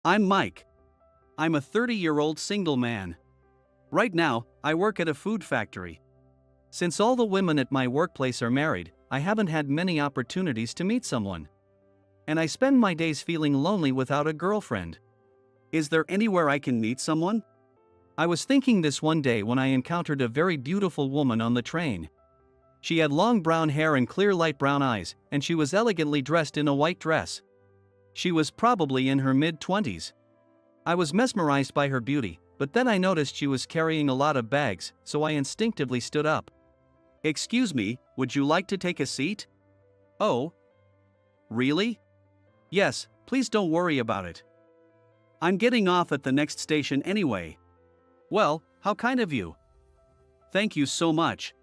I'm Mike. I'm a 30-year-old single man. Right now, I work at a food factory. Since all the women at my workplace are married, I haven't had many opportunities to meet someone. And I spend my days feeling lonely without a girlfriend. Is there anywhere I can meet someone? I was thinking this one day when I encountered a very beautiful woman on the train. She had long brown hair and clear light brown eyes, and she was elegantly dressed in a white dress. She was probably in her mid-20s. I was mesmerized by her beauty, but then I noticed she was carrying a lot of bags, so I instinctively stood up. "Excuse me, would you like to take a seat?" "Oh? Really?" "Yes, please don't worry about it. I'm getting off at the next station anyway." "Well, how kind of you." "Thank you so much."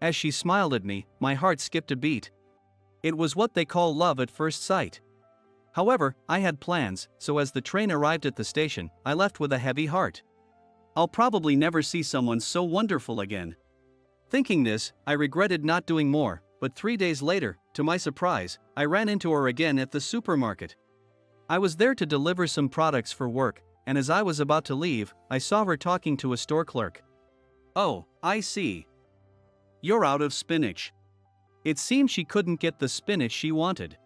As she smiled at me, my heart skipped a beat. It was what they call love at first sight. However, I had plans, so as the train arrived at the station, I left with a heavy heart. I'll probably never see someone so wonderful again. Thinking this, I regretted not doing more, but 3 days later, to my surprise, I ran into her again at the supermarket. I was there to deliver some products for work, and as I was about to leave, I saw her talking to a store clerk. "Oh, I see. You're out of spinach." It seemed she couldn't get the spinach she wanted.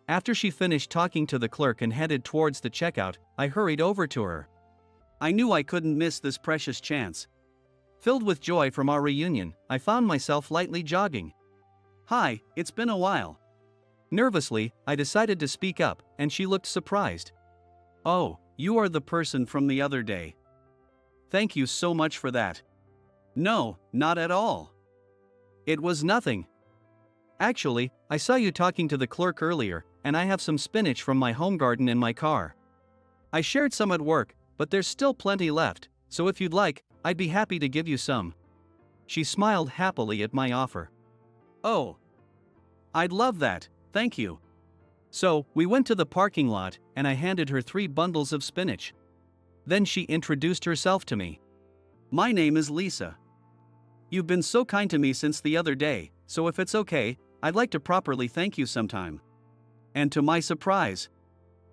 After she finished talking to the clerk and headed towards the checkout, I hurried over to her. I knew I couldn't miss this precious chance. Filled with joy from our reunion, I found myself lightly jogging. "Hi, it's been a while." Nervously, I decided to speak up, and she looked surprised. "Oh, you are the person from the other day. Thank you so much for that." "No, not at all. It was nothing. Actually, I saw you talking to the clerk earlier, and I have some spinach from my home garden in my car. I shared some at work, but there's still plenty left, so if you'd like, I'd be happy to give you some." She smiled happily at my offer. "Oh, I'd love that, thank you." So, we went to the parking lot, and I handed her 3 bundles of spinach. Then she introduced herself to me. "My name is Lisa. You've been so kind to me since the other day, so if it's okay, I'd like to properly thank you sometime." And to my surprise,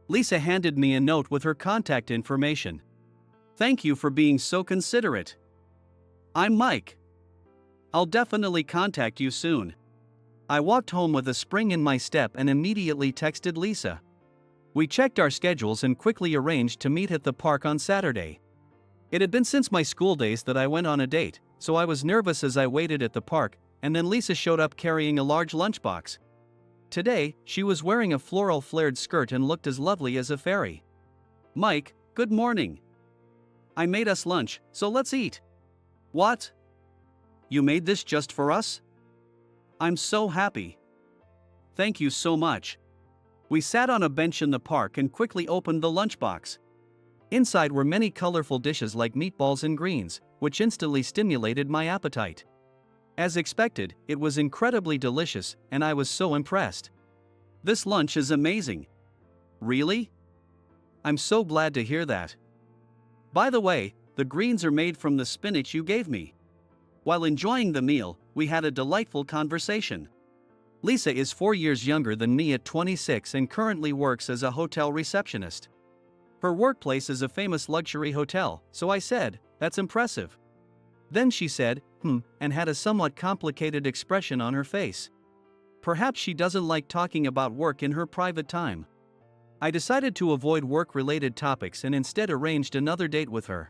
Lisa handed me a note with her contact information. "Thank you for being so considerate. I'm Mike. I'll definitely contact you soon." I walked home with a spring in my step and immediately texted Lisa. We checked our schedules and quickly arranged to meet at the park on Saturday. It had been since my school days that I went on a date, so I was nervous as I waited at the park, and then Lisa showed up carrying a large lunchbox. Today, she was wearing a floral flared skirt and looked as lovely as a fairy. "Mike, good morning. I made us lunch, so let's eat." "What? You made this just for us? I'm so happy. Thank you so much." We sat on a bench in the park and quickly opened the lunchbox. Inside were many colorful dishes like meatballs and greens, which instantly stimulated my appetite. As expected, it was incredibly delicious, and I was so impressed. "This lunch is amazing." "Really? I'm so glad to hear that. By the way, the greens are made from the spinach you gave me." While enjoying the meal, we had a delightful conversation. Lisa is 4 years younger than me at 26 and currently works as a hotel receptionist. Her workplace is a famous luxury hotel, so I said, "That's impressive." Then she said, and had a somewhat complicated expression on her face. Perhaps she doesn't like talking about work in her private time. I decided to avoid work-related topics and instead arranged another date with her.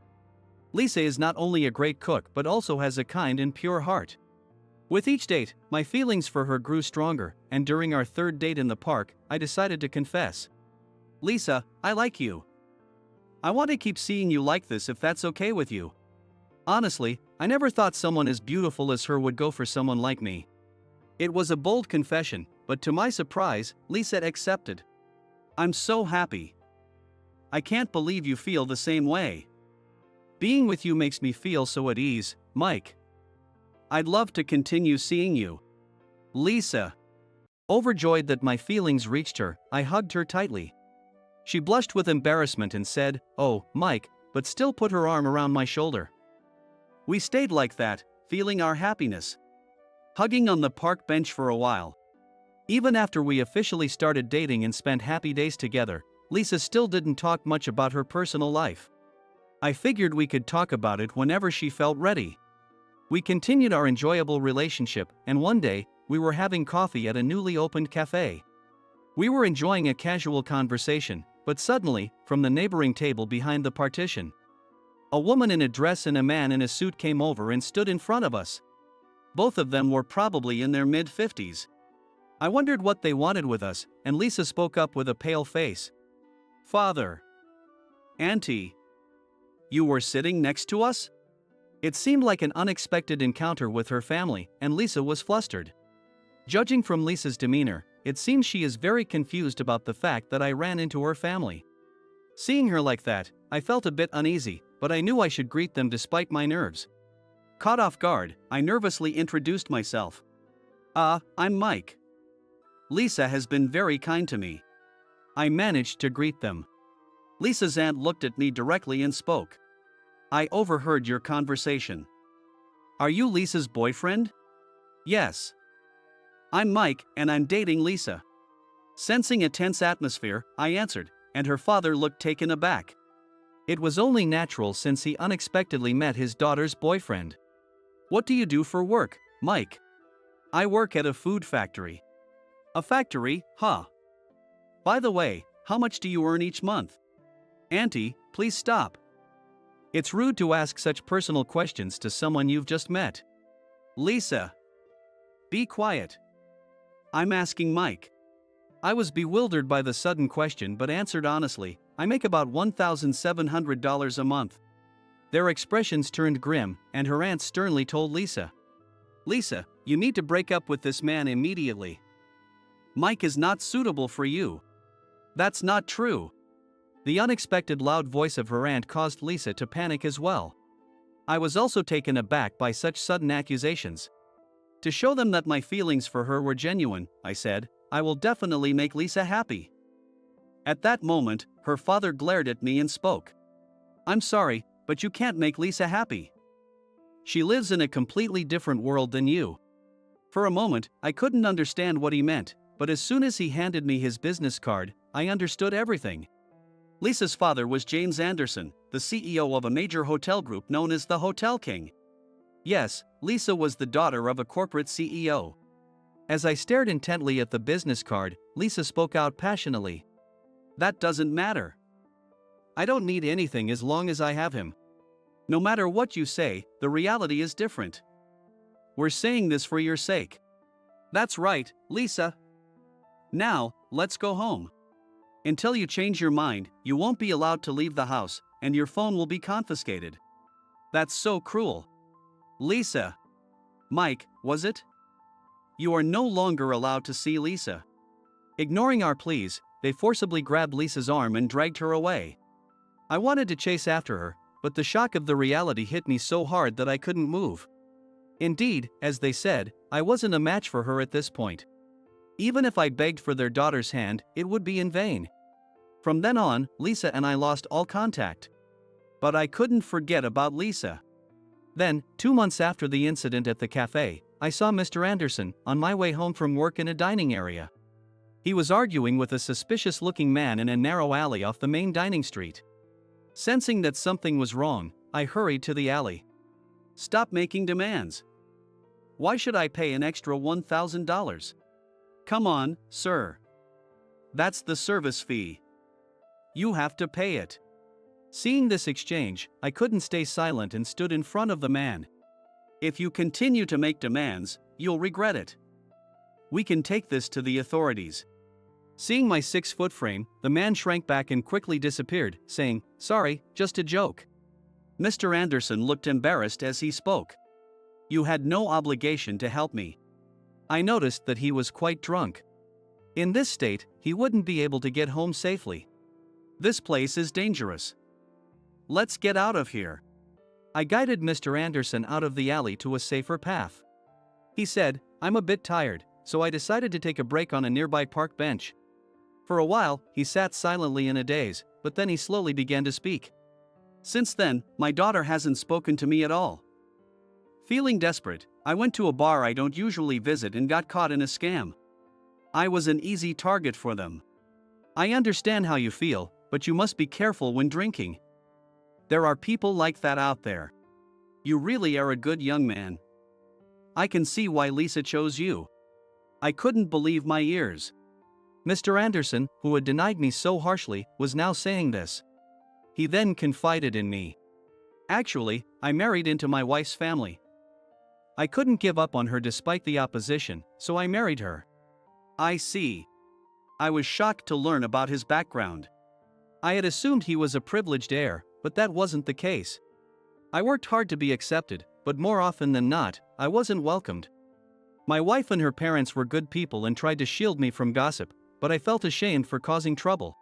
Lisa is not only a great cook but also has a kind and pure heart. With each date, my feelings for her grew stronger, and during our 3rd date in the park, I decided to confess. "Lisa, I like you. I want to keep seeing you like this if that's okay with you." Honestly, I never thought someone as beautiful as her would go for someone like me. It was a bold confession, but to my surprise, Lisa accepted. "I'm so happy. I can't believe you feel the same way. Being with you makes me feel so at ease, Mike. I'd love to continue seeing you." Lisa. Overjoyed that my feelings reached her, I hugged her tightly. She blushed with embarrassment and said, "Oh, Mike," but still put her arm around my shoulder. We stayed like that, feeling our happiness, hugging on the park bench for a while. Even after we officially started dating and spent happy days together, Lisa still didn't talk much about her personal life. I figured we could talk about it whenever she felt ready. We continued our enjoyable relationship, and one day, we were having coffee at a newly opened cafe. We were enjoying a casual conversation, but suddenly, from the neighboring table behind the partition, a woman in a dress and a man in a suit came over and stood in front of us. Both of them were probably in their mid-50s. I wondered what they wanted with us, and Lisa spoke up with a pale face. "Father. Auntie. You were sitting next to us?" It seemed like an unexpected encounter with her family, and Lisa was flustered. Judging from Lisa's demeanor, it seems she is very confused about the fact that I ran into her family. Seeing her like that, I felt a bit uneasy, but I knew I should greet them despite my nerves. Caught off guard, I nervously introduced myself. I'm Mike. Lisa has been very kind to me." I managed to greet them. Lisa's aunt looked at me directly and spoke. "I overheard your conversation. Are you Lisa's boyfriend?" "Yes. I'm Mike, and I'm dating Lisa." Sensing a tense atmosphere, I answered, and her father looked taken aback. It was only natural since he unexpectedly met his daughter's boyfriend. "What do you do for work, Mike?" "I work at a food factory." "A factory, huh? By the way, how much do you earn each month?" "Auntie, please stop. It's rude to ask such personal questions to someone you've just met." "Lisa. Be quiet. I'm asking Mike." I was bewildered by the sudden question but answered honestly, "I make about $1,700 a month." Their expressions turned grim, and her aunt sternly told Lisa, "Lisa, you need to break up with this man immediately. Mike is not suitable for you." "That's not true." The unexpected loud voice of her aunt caused Lisa to panic as well. I was also taken aback by such sudden accusations. To show them that my feelings for her were genuine, I said, "I will definitely make Lisa happy." At that moment, her father glared at me and spoke. "I'm sorry, but you can't make Lisa happy. She lives in a completely different world than you." For a moment, I couldn't understand what he meant, but as soon as he handed me his business card, I understood everything. Lisa's father was James Anderson, the CEO of a major hotel group known as the Hotel King. Yes, Lisa was the daughter of a corporate CEO. As I stared intently at the business card, Lisa spoke out passionately. "That doesn't matter. I don't need anything as long as I have him. No matter what you say, the reality is different. We're saying this for your sake." "That's right, Lisa. Now, let's go home. Until you change your mind, you won't be allowed to leave the house, and your phone will be confiscated." "That's so cruel." "Lisa." "Mike, was it?" "You are no longer allowed to see Lisa." Ignoring our pleas, they forcibly grabbed Lisa's arm and dragged her away. I wanted to chase after her, but the shock of the reality hit me so hard that I couldn't move. Indeed, as they said, I wasn't a match for her at this point. Even if I begged for their daughter's hand, it would be in vain. From then on, Lisa and I lost all contact. But I couldn't forget about Lisa. Then, 2 months after the incident at the cafe, I saw Mr. Anderson on my way home from work in a dining area. He was arguing with a suspicious-looking man in a narrow alley off the main dining street. Sensing that something was wrong, I hurried to the alley. "Stop making demands. Why should I pay an extra $1,000? Come on, sir. That's the service fee. You have to pay it." Seeing this exchange, I couldn't stay silent and stood in front of the man. "If you continue to make demands, you'll regret it. We can take this to the authorities." Seeing my 6-foot frame, the man shrank back and quickly disappeared, saying, "Sorry, just a joke." Mr. Anderson looked embarrassed as he spoke. "You had no obligation to help me." I noticed that he was quite drunk. In this state, he wouldn't be able to get home safely. "This place is dangerous. Let's get out of here." I guided Mr. Anderson out of the alley to a safer path. He said, "I'm a bit tired, so I decided to take a break on a nearby park bench." For a while, he sat silently in a daze, but then he slowly began to speak. "Since then, my daughter hasn't spoken to me at all. Feeling desperate, I went to a bar I don't usually visit and got caught in a scam. I was an easy target for them. I understand how you feel, but you must be careful when drinking. There are people like that out there. You really are a good young man. I can see why Lisa chose you. I couldn't believe my ears. Mr. Anderson, who had denied me so harshly, was now saying this. He then confided in me. Actually, I married into my wife's family. I couldn't give up on her despite the opposition, so I married her. I see. I was shocked to learn about his background. I had assumed he was a privileged heir, but that wasn't the case. I worked hard to be accepted, but more often than not, I wasn't welcomed. My wife and her parents were good people and tried to shield me from gossip, but I felt ashamed for causing trouble.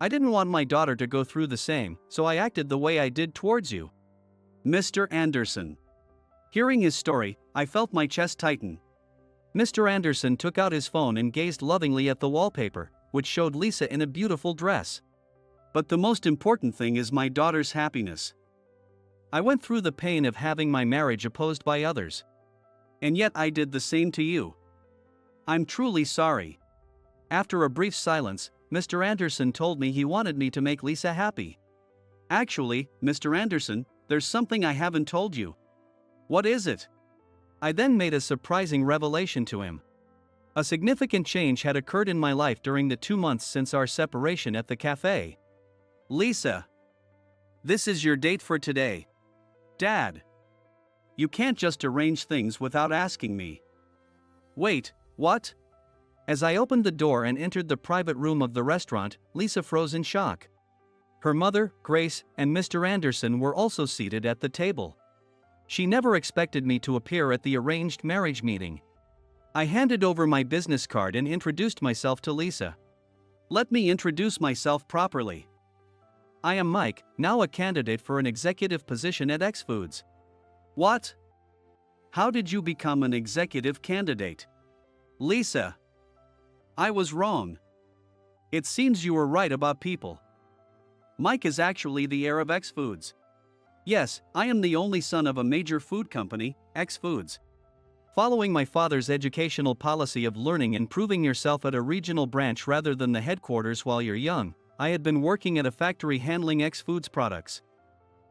I didn't want my daughter to go through the same, so I acted the way I did towards you. Mr. Anderson. Hearing his story, I felt my chest tighten. Mr. Anderson took out his phone and gazed lovingly at the wallpaper, which showed Lisa in a beautiful dress. But the most important thing is my daughter's happiness. I went through the pain of having my marriage opposed by others. And yet I did the same to you. I'm truly sorry. After a brief silence, Mr. Anderson told me he wanted me to make Lisa happy. Actually, Mr. Anderson, there's something I haven't told you. What is it? I then made a surprising revelation to him. A significant change had occurred in my life during the 2 months since our separation at the cafe. Lisa. This is your date for today. Dad. You can't just arrange things without asking me. Wait, what? As I opened the door and entered the private room of the restaurant, Lisa froze in shock. Her mother, Grace, and Mr. Anderson were also seated at the table. She never expected me to appear at the arranged marriage meeting. I handed over my business card and introduced myself to Lisa. Let me introduce myself properly. I am Mike, now a candidate for an executive position at X Foods. What? How did you become an executive candidate? Lisa. I was wrong. It seems you were right about people. Mike is actually the heir of X Foods. Yes, I am the only son of a major food company, X Foods. Following my father's educational policy of learning and proving yourself at a regional branch rather than the headquarters while you're young, I had been working at a factory handling X Foods products.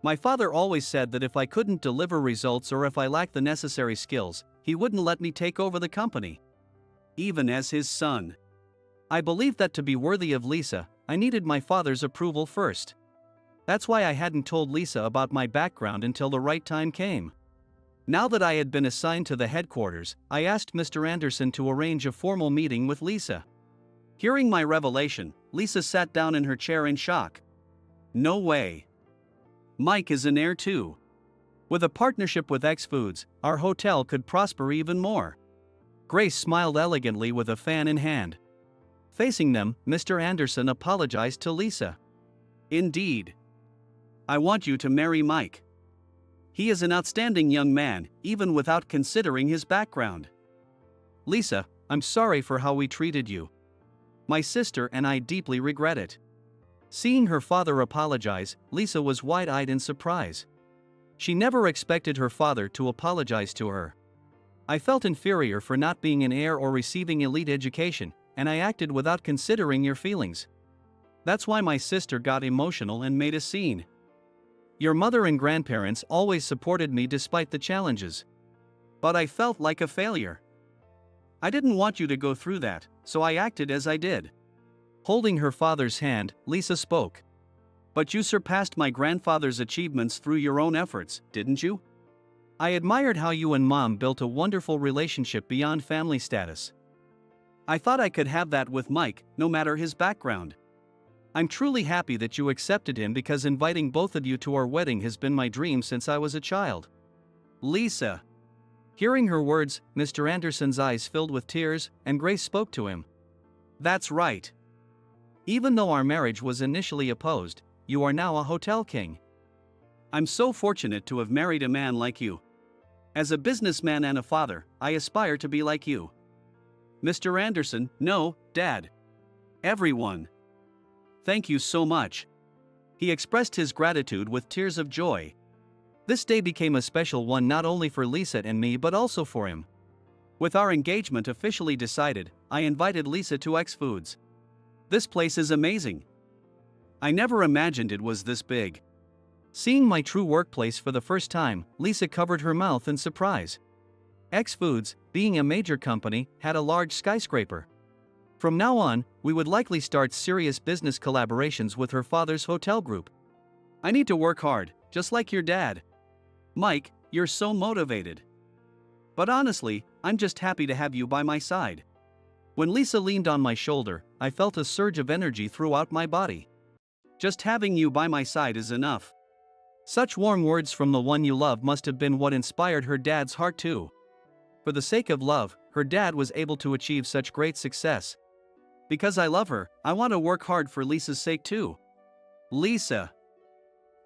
My father always said that if I couldn't deliver results or if I lacked the necessary skills, he wouldn't let me take over the company. Even as his son. I believed that to be worthy of Lisa, I needed my father's approval first. That's why I hadn't told Lisa about my background until the right time came. Now that I had been assigned to the headquarters, I asked Mr. Anderson to arrange a formal meeting with Lisa. Hearing my revelation, Lisa sat down in her chair in shock. No way. Mike is an heir too. With a partnership with X Foods, our hotel could prosper even more. Grace smiled elegantly with a fan in hand. Facing them, Mr. Anderson apologized to Lisa. Indeed. I want you to marry Mike. He is an outstanding young man, even without considering his background. Lisa, I'm sorry for how we treated you. My sister and I deeply regret it. Seeing her father apologize, Lisa was wide-eyed in surprise. She never expected her father to apologize to her. I felt inferior for not being an heir or receiving elite education, and I acted without considering your feelings. That's why my sister got emotional and made a scene. Your mother and grandparents always supported me despite the challenges. But I felt like a failure. I didn't want you to go through that, so I acted as I did. Holding her father's hand, Lisa spoke. But you surpassed my grandfather's achievements through your own efforts, didn't you? I admired how you and Mom built a wonderful relationship beyond family status. I thought I could have that with Mike, no matter his background. I'm truly happy that you accepted him because inviting both of you to our wedding has been my dream since I was a child. Lisa. Hearing her words, Mr. Anderson's eyes filled with tears, and Grace spoke to him. That's right. Even though our marriage was initially opposed, you are now a hotel king. I'm so fortunate to have married a man like you. As a businessman and a father, I aspire to be like you. Mr. Anderson, no, Dad. Everyone. Thank you so much. He expressed his gratitude with tears of joy. This day became a special one not only for Lisa and me but also for him. With our engagement officially decided, I invited Lisa to X Foods. This place is amazing. I never imagined it was this big. Seeing my true workplace for the first time, Lisa covered her mouth in surprise. X Foods, being a major company, had a large skyscraper. From now on, we would likely start serious business collaborations with her father's hotel group. I need to work hard, just like your dad. Mike, you're so motivated. But honestly, I'm just happy to have you by my side. When Lisa leaned on my shoulder, I felt a surge of energy throughout my body. Just having you by my side is enough. Such warm words from the one you love must have been what inspired her dad's heart too. For the sake of love, her dad was able to achieve such great success. Because I love her, I want to work hard for Lisa's sake too. Lisa.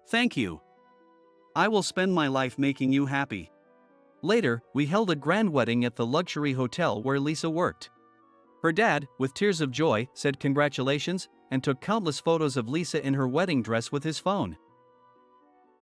Thank you. I will spend my life making you happy. Later, we held a grand wedding at the luxury hotel where Lisa worked. Her dad, with tears of joy, said congratulations and took countless photos of Lisa in her wedding dress with his phone.